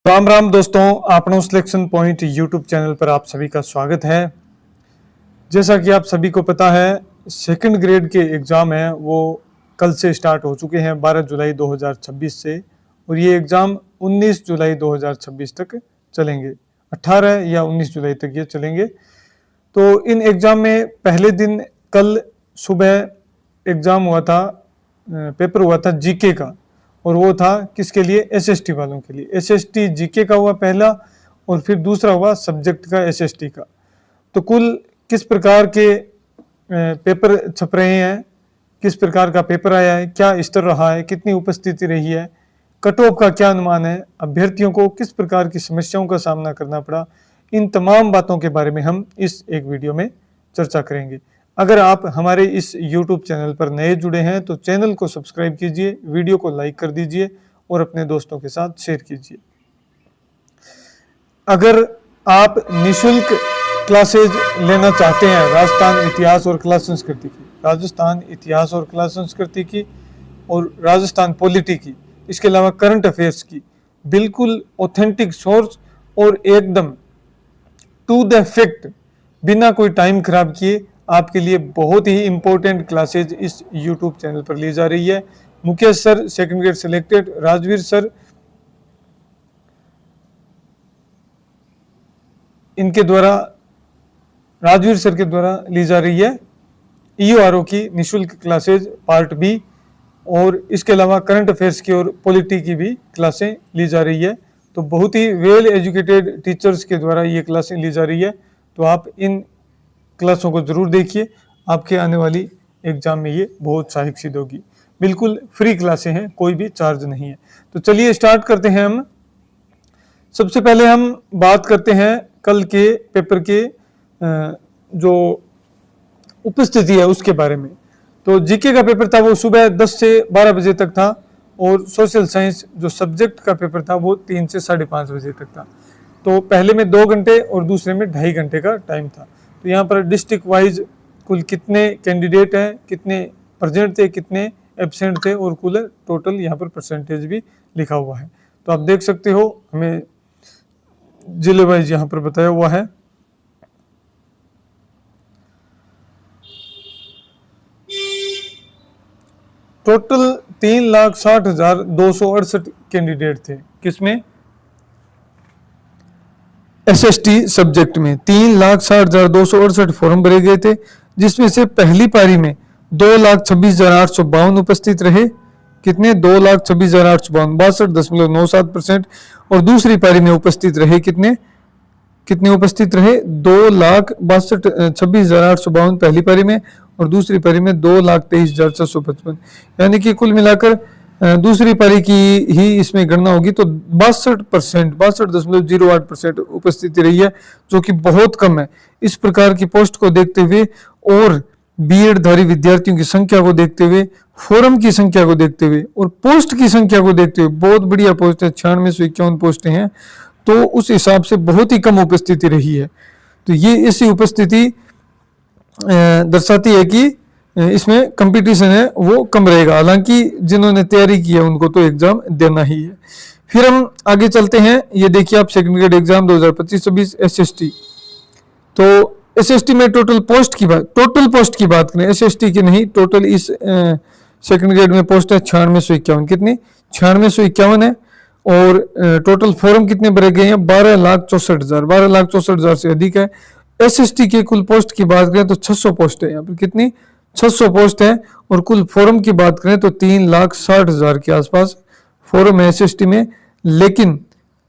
राम राम दोस्तों, आपनो selection point YouTube channel पर आप सभी का स्वागत है। जैसा कि आप सभी को पता है, सेकंड ग्रेड के एग्ज़ाम हैं वो कल से स्टार्ट हो चुके हैं 12 जुलाई 2026 से, और ये एग्ज़ाम 19 जुलाई 2026 तक चलेंगे। 18 या 19 जुलाई तक ये चलेंगे। तो इन एग्ज़ाम में पहले दिन कल सुबह एग्ज़ाम हुआ था, पेपर हुआ था जीके का, और वो था किसके लिए? एसएसटी वालों के लिए। एसएसटी जीके का हुआ पहला, और फिर दूसरा हुआ सब्जेक्ट का एसएसटी का। तो कुल किस प्रकार के पेपर छप रहे हैं, किस प्रकार का पेपर आया है, क्या स्तर रहा है, कितनी उपस्थिति रही है, कट ऑफ का क्या अनुमान है, अभ्यर्थियों को किस प्रकार की समस्याओं का सामना करना पड़ा, इन तमाम बातों के बारे में हम इस एक वीडियो में चर्चा करेंगे। अगर आप हमारे इस YouTube चैनल पर नए जुड़े हैं तो चैनल को सब्सक्राइब कीजिए, वीडियो को लाइक कर दीजिए और अपने दोस्तों के साथ शेयर कीजिए। अगर आप निशुल्क क्लासेज लेना चाहते हैं राजस्थान इतिहास और कला संस्कृति की, राजस्थान इतिहास और कला संस्कृति की, और राजस्थान पॉलिटी की, इसके अलावा करंट अफेयर्स की, बिल्कुल ऑथेंटिक सोर्स और एकदम टू द फैक्ट, बिना कोई टाइम खराब किए आपके लिए बहुत ही इंपॉर्टेंट क्लासेज इस YouTube चैनल पर ली जा रही है। Mukesh sir second grade selected, Rajveer sir इनके द्वारा, राजवीर सर के द्वारा ली जा रही है EORO की निशुल्क क्लासेज पार्ट बी, और इसके अलावा करंट अफेयर्स की और पॉलिटी की भी क्लासें ली जा रही है। तो बहुत ही वेल एजुकेटेड टीचर्स के द्वारा ये क्लासें ली जा रही है। तो आप इन क्लासों को जरूर देखिए, आपके आने वाली एग्जाम में ये बहुत सहायक सिद्ध होगी। बिल्कुल फ्री क्लासें हैं, कोई भी चार्ज नहीं है। तो चलिए स्टार्ट करते हैं हम। सबसे पहले हम बात करते हैं कल के पेपर के जो उपस्थिति है उसके बारे में। तो जीके का पेपर था वो सुबह 10 से 12 बजे तक था, और सोशल साइंस जो सब्जेक्ट का पेपर था वो 3 से 5:30 बजे तक था। तो पहले में 2 घंटे और दूसरे में 2.5 घंटे का टाइम था। तो यहाँ पर डिस्ट्रिक्ट वाइज कुल कितने कैंडिडेट हैं, कितने प्रेजेंट थे, कितने एब्सेंट थे, और कुल टोटल यहाँ पर परसेंटेज भी लिखा हुआ है। तो आप देख सकते हो, हमें जिले वाइज यहाँ पर बताया हुआ है। टोटल 3,60,268 कैंडिडेट थे। किसमें? एसएसटी सब्जेक्ट में 3,60,268 फॉर्म भरे गए थे, जिसमें से पहली पारी में 2,26,852 उपस्थित रहे। कितने? 2,26,852, 62.97%। और दूसरी पारी में उपस्थित रहे कितने उपस्थित रहे? 2,26,852 पहली पारी में, और दूसरी पारी में 2,23,455। यानी कि कुल मिलाकर दूसरी पारी की ही इसमें गणना होगी तो 62.08% उपस्थिति रही है, जो कि बहुत कम है। इस प्रकार की पोस्ट को देखते हुए और बीएड धारी विद्यार्थियों की संख्या को देखते हुए, फॉर्म की संख्या को देखते हुए और पोस्ट की संख्या को देखते हुए, बहुत बढ़िया पोस्ट है, 9651 पोस्टें हैं, तो उस हिसाब से बहुत ही कम उपस्थिति रही है। तो ये ऐसी उपस्थिति दर्शाती है कि इसमें कंपटीशन है वो कम रहेगा। हालांकि जिन्होंने तैयारी की है उनको तो एग्जाम देना ही है। फिर हम आगे चलते हैं। ये देखिए आप, सेकंड ग्रेड एग्जाम 2025-26 एसएसटी। तो एसएसटी में टोटल पोस्ट की बात करें, एसएसटी की नहीं, टोटल इस सेकंड ग्रेड में पोस्ट है 9651। कितनी? 9651 है। और टोटल फॉर्म कितने भरे गए हैं? 12,64,000। 12,64,000 से अधिक है। एसएसटी के कुल पोस्ट की बात करें तो 600 पोस्ट है। यहाँ पर कितनी? 600 पोस्ट है। और कुल फॉर्म की बात करें तो 3,60,000 के आसपास फॉर्म है एसएसटी में। लेकिन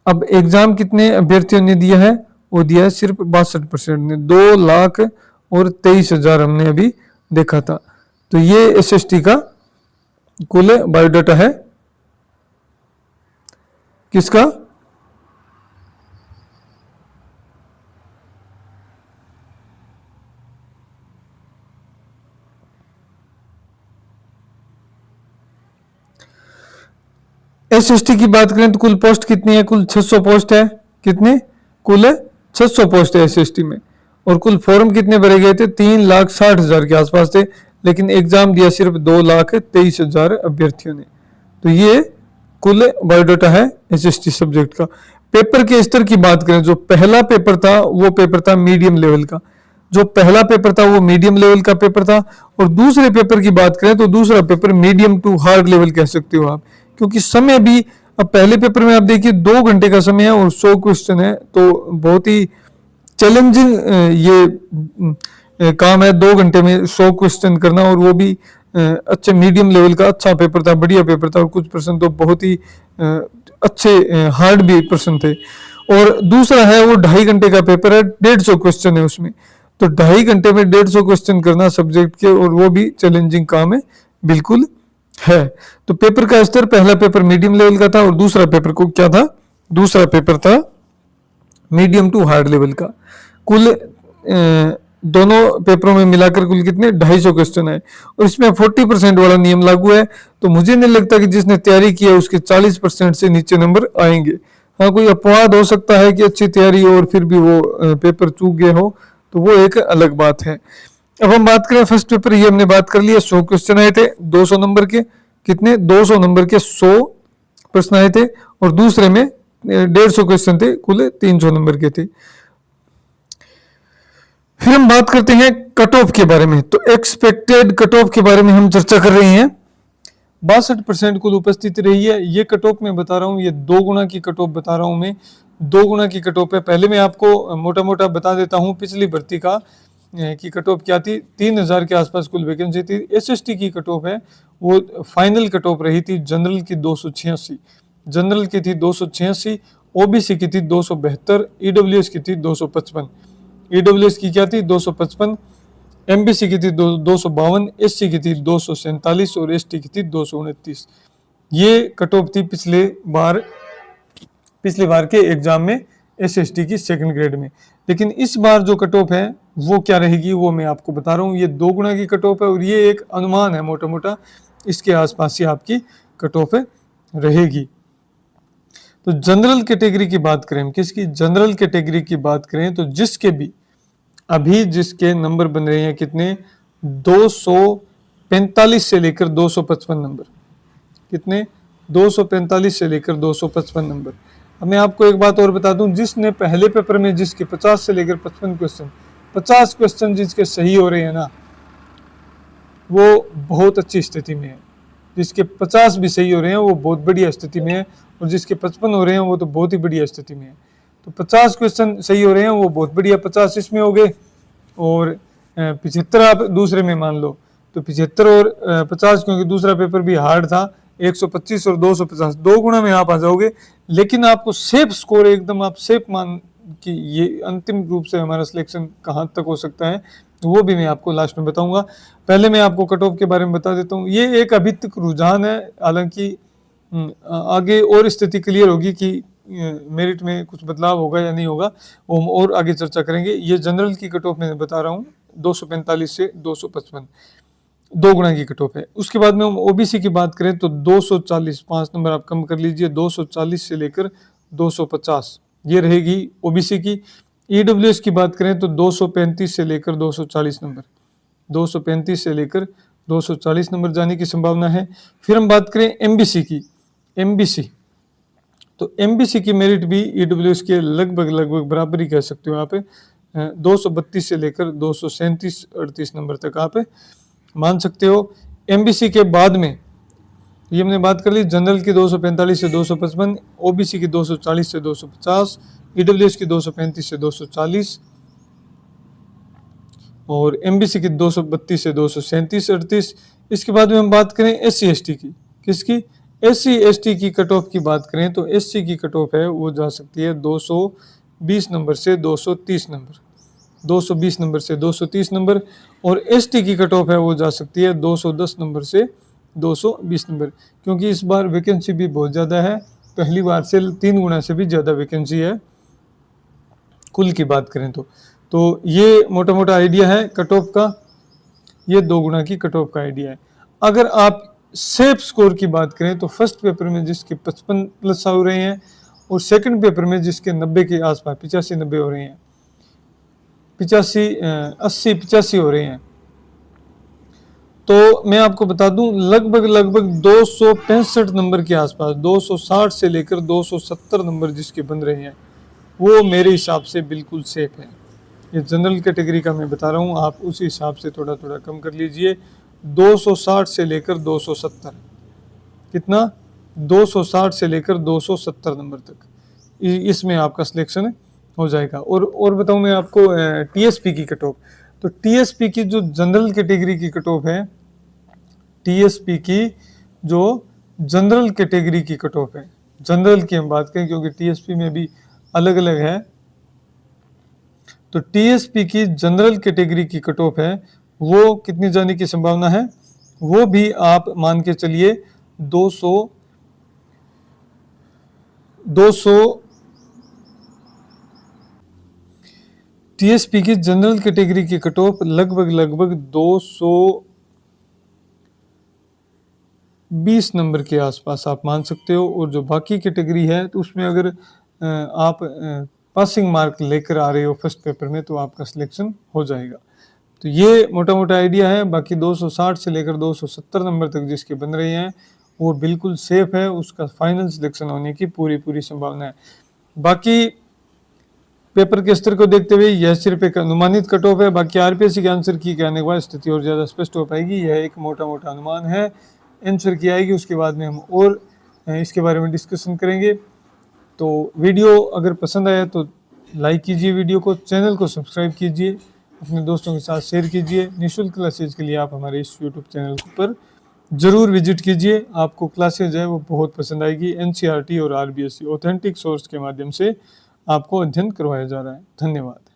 अब एग्जाम कितने अभ्यर्थियों ने दिया है? वो दिया है सिर्फ 62% ने। 2,23,000 हमने अभी देखा था। तो ये एसएसटी का कुल बायोडाटा है। किसका? एसएसटी की बात करें तो कुल पोस्ट कितनी है? कुल 600 पोस्ट है। कितने? कुल 600 पोस्ट है एसएसटी में। और कुल फॉर्म कितने भरे गए थे? 3,60,000 के आसपास थे। लेकिन एग्जाम दिया सिर्फ 2,23,000 अभ्यर्थियों ने। तो ये कुल बायोडाटा है एसएसटी सब्जेक्ट का। पेपर के स्तर की बात करें, जो पहला पेपर था वो पेपर था मीडियम लेवल का, जो पहला पेपर था वो मीडियम लेवल का पेपर था। और दूसरे पेपर की बात करें तो दूसरा paper medium to hard level कह सकते हो आप, क्योंकि समय भी, अब पहले पेपर में आप देखिए 2 घंटे का समय है और 100 क्वेश्चन है, तो बहुत ही चैलेंजिंग ये काम है 2 घंटे में 100 क्वेश्चन करना, और वो भी अच्छे मीडियम लेवल का अच्छा पेपर था, बढ़िया पेपर था, और कुछ प्रश्न तो बहुत ही अच्छे हार्ड भी प्रश्न थे। और दूसरा है वो 2.5 घंटे का पेपर है, 150 क्वेश्चन है उसमें, तो 2.5 घंटे में 150 क्वेश्चन करना सब्जेक्ट के, और वो भी चैलेंजिंग काम है बिल्कुल है। तो पेपर का स्तर, पहला पेपर मीडियम लेवल का था और दूसरा पेपर को क्या था, दूसरा पेपर था मीडियम टू हार्ड लेवल का। कुल दोनों पेपरों में मिलाकर कुल कितने 250 क्वेश्चन है, और इसमें 40% वाला नियम लागू है। तो मुझे नहीं लगता कि जिसने तैयारी की है उसके 40% से नीचे नंबर आएंगे। हाँ, कोई अपवाद हो सकता है कि अच्छी तैयारी हो और फिर भी वो पेपर चूक गए हो, तो वो एक अलग बात है। अब हम बात करें फर्स्ट पेपर, ये हमने बात कर लिया, 100 क्वेश्चन आए थे, 200 नंबर के, कितने 200 नंबर के 100 प्रश्न आए थे, और दूसरे में 150 क्वेश्चन थे, कुल 300 नंबर के थे। फिर हम बात करते हैं कट ऑफ के बारे में। तो एक्सपेक्टेड कट ऑफ के बारे में हम चर्चा कर रहे हैं। 62% कुल उपस्थिति रही है। ये कट ऑफ मैं बता रहा हूँ, ये 2 गुना की कट ऑफ बता रहा हूँ मैं, 2 गुना की कट ऑफ है। पहले मैं आपको मोटा मोटा बता देता हूँ पिछली भर्ती का की कट ऑफ क्या थी। 3000 के आसपास कुल वैकेंसी थी। एसएसटी की कट ऑफ है वो फाइनल कट ऑफ रही थी जनरल की 286, जनरल की थी 286, ओबीसी की थी 272, ईडब्ल्यूएस की थी 255, ईडब्ल्यूएस की क्या थी 255, एमबीसी की थी 252, एससी की थी 247 और एसटी की थी 229। ये कट ऑफ थी पिछले बार के एग्जाम में एसएसटी की सेकंड ग्रेड में। लेकिन इस बार जो कट ऑफ है वो क्या रहेगी वो मैं आपको बता रहा हूँ। ये 2 गुना की कट ऑफ है और ये एक अनुमान है मोटा मोटा, इसके आसपास ही आपकी कट ऑफ रहेगी। तो जनरल कैटेगरी की बात करें, किसकी जनरल कैटेगरी की बात करें तो जिसके भी अभी जिसके नंबर बन रहे हैं कितने 245 से लेकर 255 नंबर, कितने 245 से लेकर 255 नंबर। अब मैं आपको एक बात और बता दूं, जिसने पहले पेपर में जिसके 50 से लेकर 55 क्वेश्चन, 50 क्वेश्चन जिसके सही हो रहे हैं ना, वो बहुत अच्छी स्थिति में है। जिसके 50 भी सही हो रहे हैं वो बहुत बढ़िया स्थिति में है, और जिसके 55 हो रहे हैं वो तो बहुत ही बढ़िया स्थिति में है। तो 50 क्वेश्चन सही हो रहे हैं वो बहुत बढ़िया, 50 इसमें हो गए, और 75 आप दूसरे में मान लो, तो 75 और 50, क्योंकि दूसरा पेपर भी हार्ड था, 125 और 250, 2 गुना में आप आ जाओगे। लेकिन आपको सेफ स्कोर एकदम आप सेफ मान कि ये अंतिम रूप से हमारा सिलेक्शन कहाँ तक हो सकता है वो भी मैं आपको लास्ट में बताऊंगा। पहले मैं आपको कट ऑफ के बारे में बता देता हूँ। ये एक अभी तक रुझान है, हालांकि आगे और स्थिति क्लियर होगी कि मेरिट में कुछ बदलाव होगा या नहीं होगा, वो हम और आगे चर्चा करेंगे। ये जनरल की कट ऑफ मैं बता रहा हूँ 245 से 255, 2 गुना की कट ऑफ है। उसके बाद में हम ओबीसी की बात करें तो 240, 5 नंबर आप कम कर लीजिए, 240 से लेकर 250 ये रहेगी ओबीसी की। ईडब्ल्यूएस की बात करें तो 235 से लेकर 240 नंबर, 235 से लेकर 240 नंबर जाने की संभावना है। फिर हम बात करें एमबीसी की, एमबीसी तो एमबीसी की मेरिट भी ईडब्ल्यूएस के लगभग बराबर ही कह सकते हो आप, 232 से लेकर 237-38 नंबर तक आप मान सकते हो। एमबीसी के बाद में ये हमने बात कर ली जनरल की 245 से 255, ओबीसी की 240 से 250, ईडब्ल्यूएस की 235 से 240 और एमबीसी की 232 से 237-38। इसके बाद में हम बात करें एससी एसटी की, किसकी एससी एसटी की कट ऑफ की बात करें तो एससी की कट ऑफ है वो जा सकती है 220 नंबर से 230 नंबर, 220 नंबर से 230 नंबर, और एसटी की कट ऑफ है वो जा सकती है 210 नंबर से 220 नंबर। क्योंकि इस बार वैकेंसी भी बहुत ज़्यादा है, पहली बार से 3 गुना से भी ज़्यादा वैकेंसी है कुल की बात करें तो ये मोटा मोटा आइडिया है कट ऑफ का, ये 2 गुना की कट ऑफ का आइडिया है। अगर आप सेफ स्कोर की बात करें तो फर्स्ट पेपर में जिसके 55 प्लस हो रहे हैं और सेकंड पेपर में जिसके 90 के आसपास 85-90 हो रहे हैं, 85 80-85 हो रहे हैं, तो मैं आपको बता दूं लगभग 265 नंबर के आसपास, 260 से लेकर 270 नंबर जिसके बन रहे हैं वो मेरे हिसाब से बिल्कुल सेफ है। ये जनरल कैटेगरी का मैं बता रहा हूँ, आप उस हिसाब से थोड़ा थोड़ा कम कर लीजिए। 260 से लेकर 270, कितना, 260 से लेकर 270 नंबर तक इसमें आपका सिलेक्शन हो जाएगा। और बताऊं मैं आपको टीएसपी की कट ऑफ, तो टीएसपी की जो जनरल कैटेगरी की कट ऑफ है, टीएसपी की जो जनरल कैटेगरी की कट ऑफ है, जनरल की हम बात करें क्योंकि टीएसपी में भी अलग अलग है, तो टीएसपी की जनरल कैटेगरी की कट ऑफ है वो कितनी जाने की संभावना है, वो भी आप मान के चलिए 200 टीएसपी की जनरल कैटेगरी की कट ऑफ लगभग 220 नंबर के आसपास आप मान सकते हो। और जो बाकी कैटेगरी है तो उसमें अगर आप पासिंग मार्क लेकर आ रहे हो फर्स्ट पेपर में तो आपका सिलेक्शन हो जाएगा। तो ये मोटा मोटा आइडिया है। बाकी 260 से लेकर 270 नंबर तक जिसके बन रहे हैं वो बिल्कुल सेफ है, उसका फाइनल सिलेक्शन होने की पूरी संभावना है। बाकी पेपर के स्तर को देखते हुए यह सिर्फ एक अनुमानित कट ऑफ है, बाकी आरपीएससी के आंसर की के आने के बाद स्थिति और ज़्यादा स्पष्ट हो पाएगी। यह एक मोटा अनुमान है, आंसर की आएगी उसके बाद में हम और इसके बारे में डिस्कशन करेंगे। तो वीडियो अगर पसंद आया तो लाइक कीजिए, वीडियो को, चैनल को सब्सक्राइब कीजिए, अपने दोस्तों के साथ शेयर कीजिए। निःशुल्क क्लासेज के लिए आप हमारे इस यूट्यूब चैनल पर जरूर विजिट कीजिए, आपको क्लासेज है वो बहुत पसंद आएगी। एनसीईआरटी और आरबीएससी ऑथेंटिक सोर्स के माध्यम से आपको अध्ययन करवाया जा रहा है। धन्यवाद।